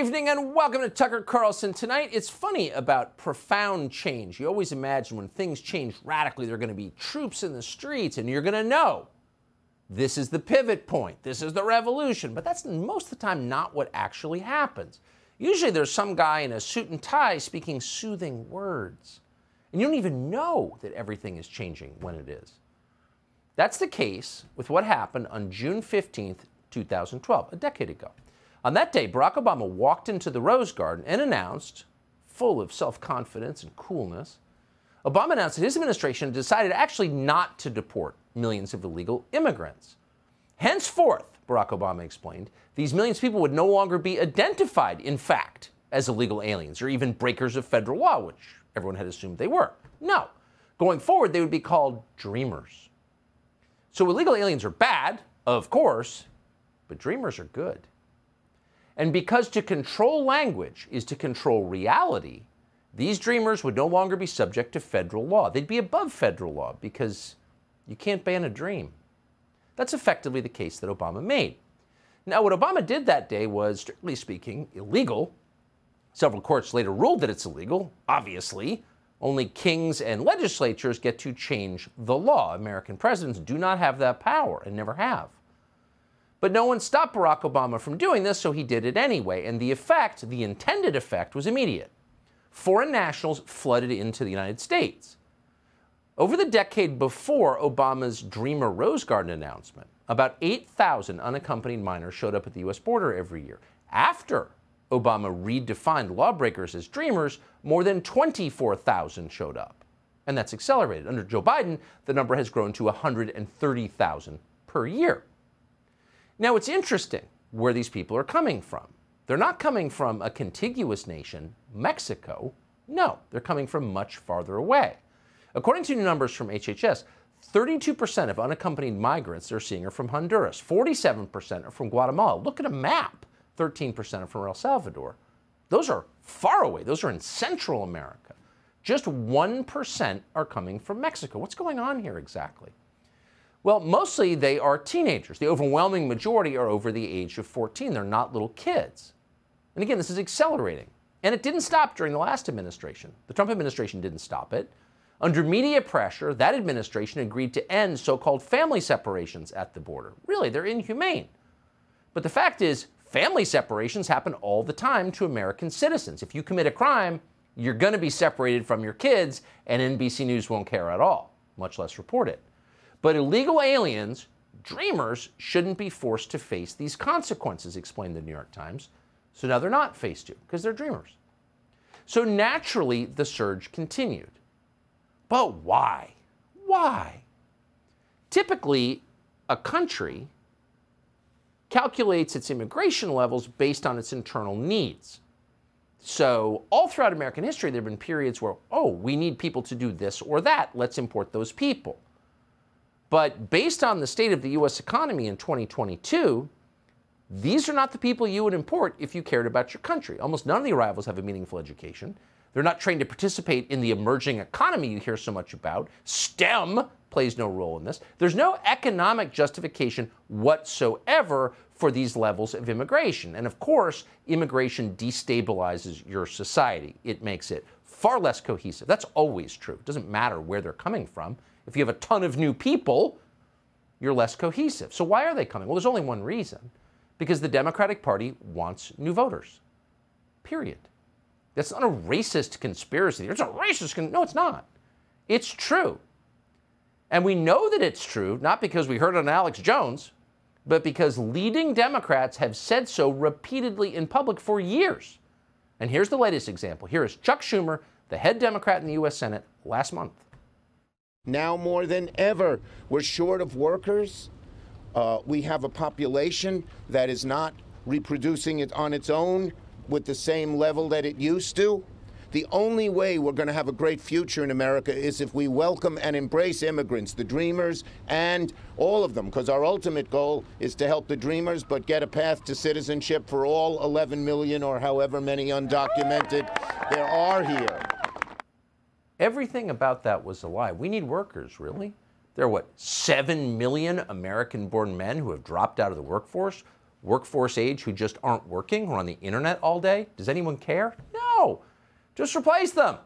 evening and welcome to Tucker Carlson Tonight. It's funny about profound change. You always imagine when things change radically, there are going to be troops in the streets and you're going to know this is the pivot point, this is the revolution. But that's most of the time not what actually happens. Usually there's some guy in a suit and tie speaking soothing words. And you don't even know that everything is changing when it is. That's the case with what happened on June 15th, 2012, a decade ago. On that day, Barack Obama walked into the Rose Garden and announced, full of self-confidence and coolness, Obama announced that his administration decided actually not to deport millions of illegal immigrants. Henceforth, Barack Obama explained, these millions of people would no longer be identified, in fact, as illegal aliens or even breakers of federal law, which everyone had assumed they were. No. Going forward, they would be called dreamers. So illegal aliens are bad, of course, but dreamers are good. And because to control language is to control reality, these dreamers would no longer be subject to federal law. They'd be above federal law because you can't ban a dream. That's effectively the case that Obama made. Now, what Obama did that day was, strictly speaking, illegal. Several courts later ruled that it's illegal. Obviously, only kings and legislatures get to change the law. American presidents do not have that power and never have. But no one stopped Barack Obama from doing this, so he did it anyway. And the effect, the intended effect, was immediate. Foreign nationals flooded into the United States. Over the decade before Obama's Dreamer Rose Garden announcement, about 8,000 unaccompanied minors showed up at the U.S. border every year. After Obama redefined lawbreakers as dreamers, more than 24,000 showed up. And that's accelerated. Under Joe Biden, the number has grown to 130,000 per year. Now, it's interesting where these people are coming from. They're not coming from a contiguous nation, Mexico. No, they're coming from much farther away. According to new numbers from HHS, 32% of unaccompanied migrants they're seeing are from Honduras. 47% are from Guatemala. Look at a map. 13% are from El Salvador. Those are far away. Those are in Central America. Just 1% are coming from Mexico. What's going on here exactly? Well, mostly they are teenagers. The overwhelming majority are over the age of 14. They're not little kids. And again, this is accelerating. And it didn't stop during the last administration. The Trump administration didn't stop it. Under media pressure, that administration agreed to end so-called family separations at the border. Really, they're inhumane. But the fact is, family separations happen all the time to American citizens. If you commit a crime, you're going to be separated from your kids, and NBC News won't care at all, much less report it. But illegal aliens, dreamers, shouldn't be forced to face these consequences, explained the New York Times. So now they're not faced to, because they're dreamers. So naturally, the surge continued. But why? Why? Typically, a country calculates its immigration levels based on its internal needs. So all throughout American history, there have been periods where, oh, we need people to do this or that. Let's import those people. But based on the state of the U.S. economy in 2022, these are not the people you would import if you cared about your country. Almost none of the arrivals have a meaningful education. They're not trained to participate in the emerging economy you hear so much about. STEM plays no role in this. There's no economic justification whatsoever for these levels of immigration. And of course, immigration destabilizes your society. It makes it far less cohesive. That's always true. It doesn't matter where they're coming from. If you have a ton of new people, you're less cohesive. So why are they coming? Well, there's only one reason. Because the Democratic Party wants new voters. Period. That's not a racist conspiracy. It's a racist no, it's not. It's true. And we know that it's true, not because we heard it on Alex Jones, but because leading Democrats have said so repeatedly in public for years. And here's the latest example. Here is Chuck Schumer, the head Democrat in the U.S. Senate, last month. Now more than ever, we're short of workers. We have a population that is not reproducing it on its own with the same level that it used to. The only way we're going to have a great future in America is if we welcome and embrace immigrants, the dreamers, and all of them, because our ultimate goal is to help the dreamers, but get a path to citizenship for all 11 million or however many undocumented there are here. Everything about that was a lie. We need workers, really? There are, what, 7 million American-born men who have dropped out of the workforce? workforce age who just aren't working or on the internet all day? Does anyone care? No. Just replace them.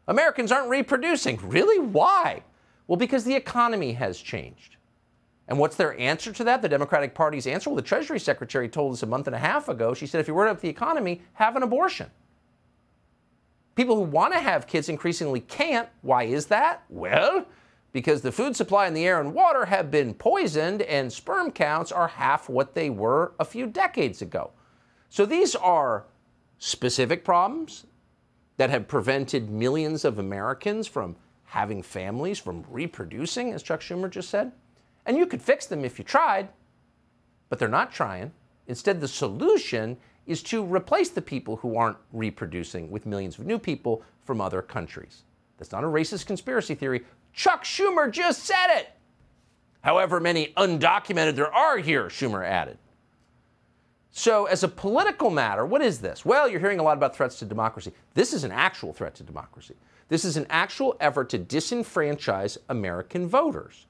Americans aren't reproducing. Really? Why? Well, because the economy has changed. And what's their answer to that? The Democratic Party's answer? Well, the Treasury Secretary told us a month and a half ago, she said, if you're worried about the economy, have an abortion. People who want to have kids increasingly can't. Why is that? Well, because the food supply and the air and water have been poisoned and sperm counts are half what they were a few decades ago. So these are specific problems that have prevented millions of Americans from having families, from reproducing, as Chuck Schumer just said. And you could fix them if you tried, but they're not trying. Instead, the solution is to replace the people who aren't reproducing with millions of new people from other countries. That's not a racist conspiracy theory. Chuck Schumer just said it. However many undocumented there are here, Schumer added. So as a political matter, what is this? Well, you're hearing a lot about threats to democracy. This is an actual threat to democracy. This is an actual effort to disenfranchise American voters.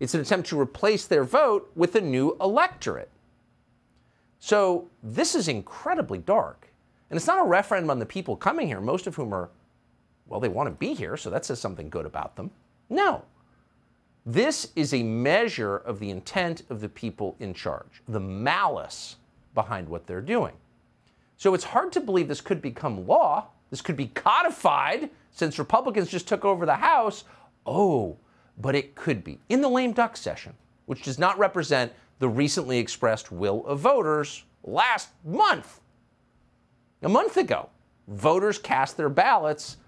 It's an attempt to replace their vote with a new electorate. So this is incredibly dark. And it's not a referendum on the people coming here, most of whom are, well, they want to be here, so that says something good about them. No. This is a measure of the intent of the people in charge, the malice behind what they're doing. So it's hard to believe this could become law. This could be codified since Republicans just took over the House. Oh, but it could be in the lame duck session, which does not represent the recently expressed will of voters last month. A month ago, voters cast their ballots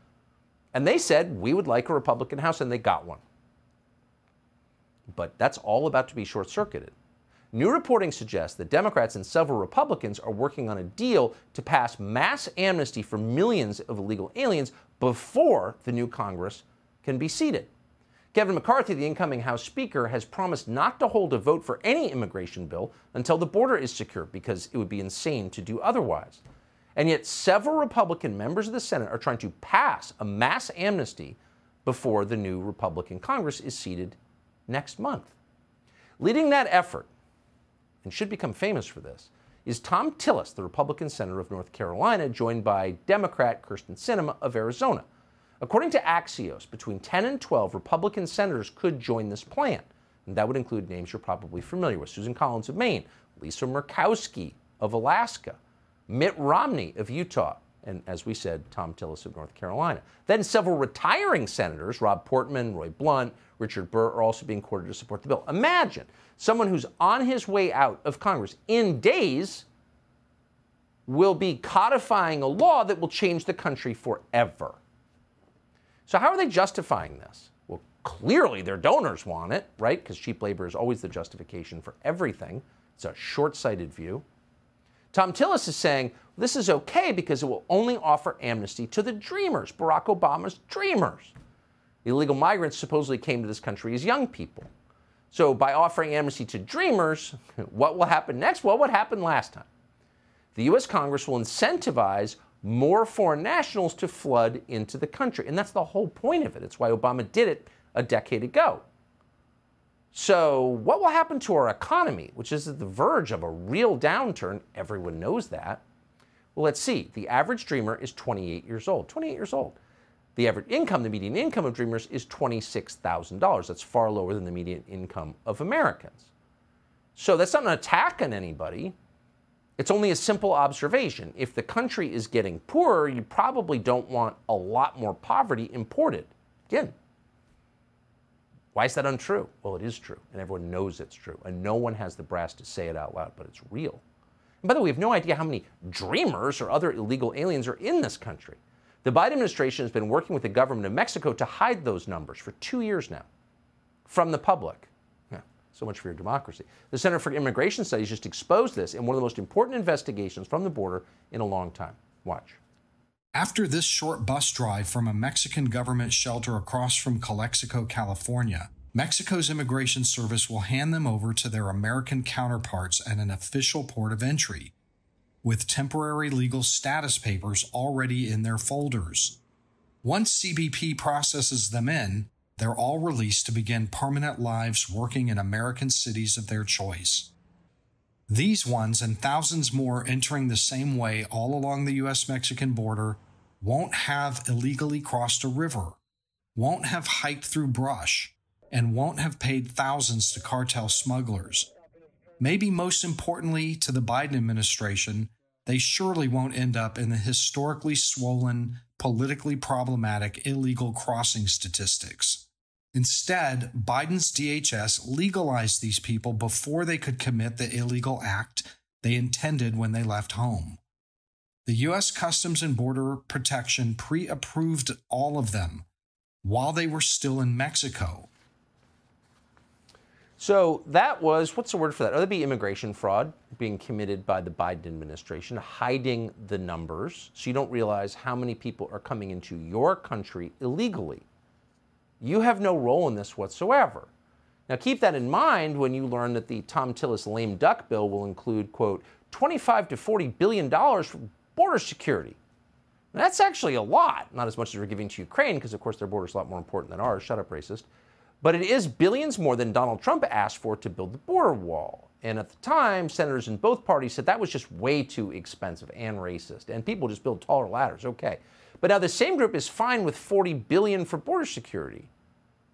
and they said, we would like a Republican House, and they got one. But that's all about to be short-circuited. New reporting suggests that Democrats and several Republicans are working on a deal to pass mass amnesty for millions of illegal aliens before the new Congress can be seated. Kevin McCarthy, the incoming House Speaker, has promised not to hold a vote for any immigration bill until the border is secure, because it would be insane to do otherwise. And yet several Republican members of the Senate are trying to pass a mass amnesty before the new Republican Congress is seated next month. Leading that effort, and should become famous for this, is Tom Tillis, the Republican senator of North Carolina, joined by Democrat Kyrsten Sinema of Arizona. According to Axios, between 10 and 12 Republican senators could join this plan. And that would include names you're probably familiar with: Susan Collins of Maine, Lisa Murkowski of Alaska, Mitt Romney of Utah, and as we said, Tom Tillis of North Carolina. Then several retiring senators, Rob Portman, Roy Blunt, Richard Burr, are also being courted to support the bill. Imagine someone who's on his way out of Congress in days will be codifying a law that will change the country forever. So how are they justifying this? Well, clearly their donors want it, right? Because cheap labor is always the justification for everything. It's a short-sighted view. Tom Tillis is saying this is okay because it will only offer amnesty to the dreamers, Barack Obama's dreamers. Illegal migrants supposedly came to this country as young people. So by offering amnesty to dreamers, what will happen next? Well, what happened last time? The U.S. Congress will incentivize more foreign nationals to flood into the country. And that's the whole point of it. It's why Obama did it a decade ago. So what will happen to our economy, which is at the verge of a real downturn? Everyone knows that. Well, let's see. The average dreamer is 28 years old. 28 years old. The average income, the median income of dreamers, is $26,000. That's far lower than the median income of Americans. So that's not an attack on anybody. It's only a simple observation. If the country is getting poorer, you probably don't want a lot more poverty imported. Again, why is that untrue? Well, it is true, and everyone knows it's true, and no one has the brass to say it out loud, but it's real. And by the way, we have no idea how many dreamers or other illegal aliens are in this country. The Biden administration has been working with the government of Mexico to hide those numbers for 2 years now from the public. So much for your democracy. The Center for Immigration Studies just exposed this in one of the most important investigations from the border in a long time. Watch. After this short bus drive from a Mexican government shelter across from Calexico, California, Mexico's Immigration Service will hand them over to their American counterparts at an official port of entry, with temporary legal status papers already in their folders. Once CBP processes them in, they're all released to begin permanent lives working in American cities of their choice. These ones and thousands more entering the same way all along the U.S.-Mexican border won't have illegally crossed a river, won't have hiked through brush, and won't have paid thousands to cartel smugglers. Maybe most importantly to the Biden administration, they surely won't end up in the historically swollen, politically problematic illegal crossing statistics. Instead, Biden's DHS legalized these people before they could commit the illegal act they intended when they left home. The U.S. Customs and Border Protection pre-approved all of them while they were still in Mexico. So that was, what's the word for that? Oh, that'd be immigration fraud being committed by the Biden administration, hiding the numbers so you don't realize how many people are coming into your country illegally. You have no role in this whatsoever. Now keep that in mind when you learn that the Tom Tillis lame duck bill will include, quote, $25 to $40 billion for border security. Now, that's actually a lot, not as much as we're giving to Ukraine, because of course their border is a lot more important than ours. Shut up, racist. But it is billions more than Donald Trump asked for to build the border wall. And at the time, senators in both parties said that was just way too expensive and racist. And people just build taller ladders, okay. But now the same group is fine with $40 billion for border security.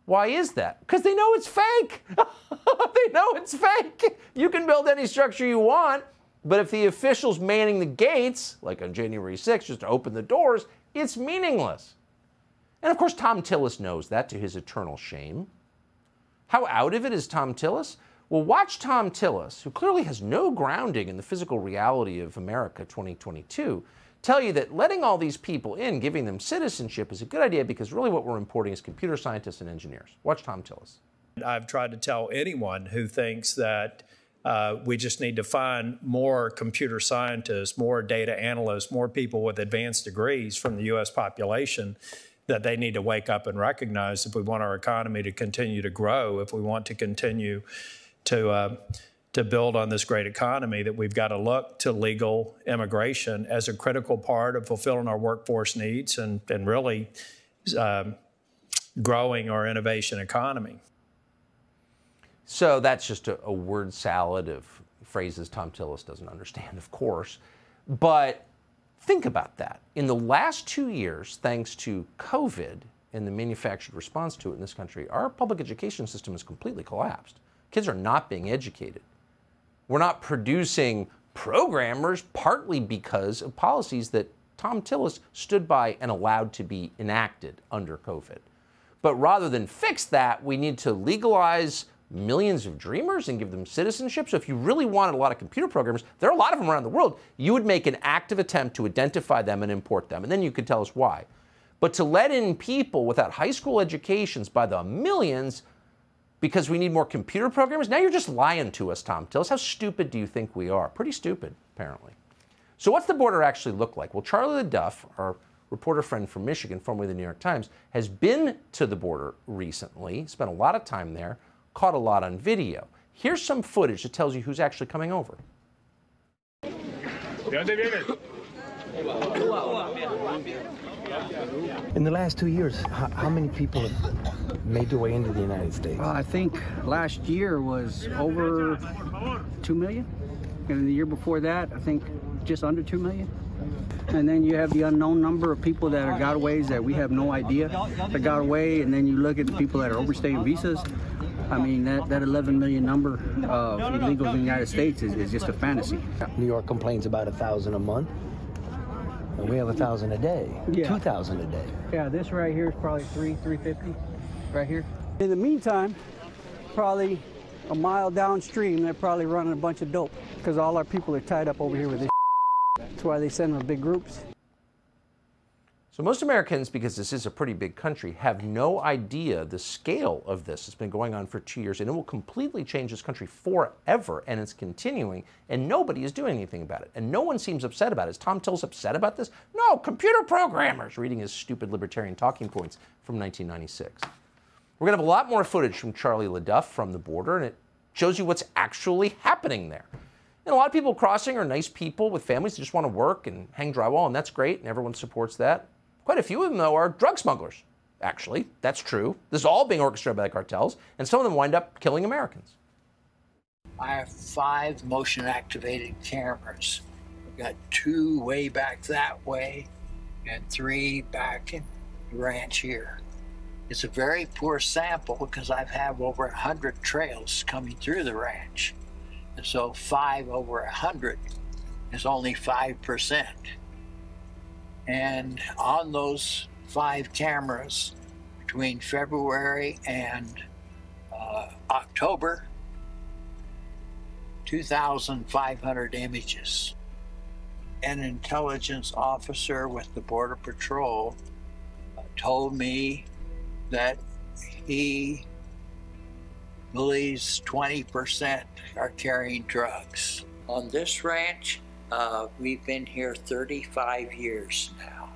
Why is that? Because they know it's fake. They know it's fake. You can build any structure you want, but if the officials manning the gates, like on January 6th, just to open the doors, it's meaningless. And of course, Tom Tillis knows that, to his eternal shame. How out of it is Tom Tillis? Well, watch Tom Tillis, who clearly has no grounding in the physical reality of America 2022, tell you that letting all these people in, giving them citizenship, is a good idea because really what we're importing is computer scientists and engineers. Watch Tom Tillis. I've tried to tell anyone who thinks that we just need to find more computer scientists, more data analysts, more people with advanced degrees from the U.S. population, that they need to wake up and recognize if we want our economy to continue to grow, if we want to continue to build on this great economy, that we've got to look to legal immigration as a critical part of fulfilling our workforce needs and really growing our innovation economy. So that's just a word salad of phrases Tom Tillis doesn't understand, of course. But think about that. In the last 2 years, thanks to COVID and the manufactured response to it in this country, our public education system has completely collapsed. Kids are not being educated. We're not producing programmers, partly because of policies that Tom Tillis stood by and allowed to be enacted under COVID. But rather than fix that, we need to legalize millions of dreamers and give them citizenship. So if you really wanted a lot of computer programmers, there are a lot of them around the world, you would make an active attempt to identify them and import them. And then you could tell us why. But to let in people without high school educations by the millions because we need more computer programmers, now you're just lying to us, Tom Tillis. How stupid do you think we are? Pretty stupid, apparently. So what's the border actually look like? Well, Charlie LaDuff, our reporter friend from Michigan, formerly the New York Times, has been to the border recently, spent a lot of time there, caught a lot on video. Here's some footage that tells you who's actually coming over. In the last 2 years, how many people have made their way into the United States? I think last year was over 2 million. And the year before that, I think just under 2 million. And then you have the unknown number of people that are gotaways that we have no idea that got away. And then you look at the people that are overstaying visas. I mean, that 11 million number of illegals in the United States is just a fantasy. New York complains about 1,000 a month. And we have 1,000 a day, Yeah. 2,000 a day. Yeah, this right here is probably 350 right here. In the meantime, probably a mile downstream, they're probably running a bunch of dope because all our people are tied up over here with this. That's why they send them in big groups. So most Americans, because this is a pretty big country, have no idea the scale of this. It's been going on for 2 years, and it will completely change this country forever, and it's continuing, and nobody is doing anything about it. And no one seems upset about it. Is Tom Tillis upset about this? No, computer programmers, reading his stupid libertarian talking points from 1996. We're going to have a lot more footage from Charlie LaDuff from the border, and it shows you what's actually happening there. And a lot of people crossing are nice people with families that just want to work and hang drywall, and that's great, and everyone supports that. Quite a few of them, though, are drug smugglers. Actually, that's true. This is all being orchestrated by the cartels, and some of them wind up killing Americans. I have 5 motion-activated cameras. I've got 2 way back that way and 3 back in the ranch here. It's a very poor sample because I've had over 100 trails coming through the ranch. And so 5 over 100 is only 5%. And on those 5 cameras, between February and October, 2,500 images. An intelligence officer with the Border Patrol told me that he believes 20% are carrying drugs. On this ranch, we've been here 35 years now.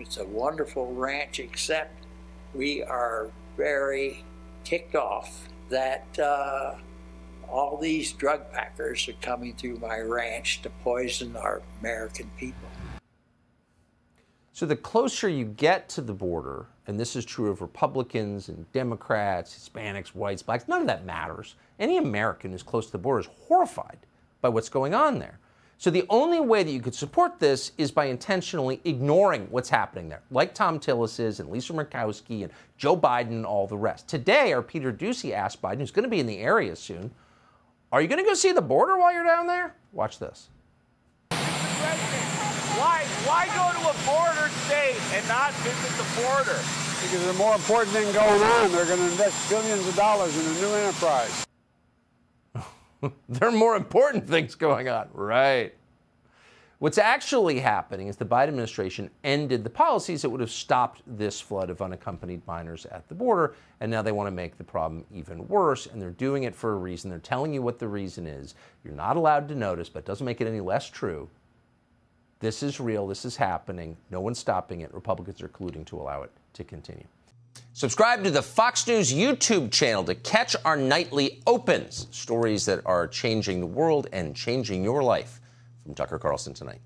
It's a wonderful ranch, except we are very ticked off that all these drug packers are coming through my ranch to poison our American people. So the closer you get to the border, and this is true of Republicans and Democrats, Hispanics, whites, blacks, none of that matters. Any American who's close to the border is horrified by what's going on there. So the only way that you could support this is by intentionally ignoring what's happening there, like Tom Tillis is and Lisa Murkowski and Joe Biden and all the rest. Today, our Peter Doocy asked Biden, who's going to be in the area soon, are you going to go see the border while you're down there? Watch this. Why go to a border state and not visit the border? Because there's more important thing going on. They're going to invest billions of dollars in a new enterprise. There are more important things going on, right? What's actually happening is the Biden administration ended the policies that would have stopped this flood of unaccompanied minors at the border, and now they want to make the problem even worse, and they're doing it for a reason. They're telling you what the reason is. You're not allowed to notice, but it doesn't make it any less true. This is real. This is happening. No one's stopping it. Republicans are colluding to allow it to continue. Subscribe to the Fox News YouTube channel to catch our nightly opens, stories that are changing the world and changing your life. From Tucker Carlson Tonight.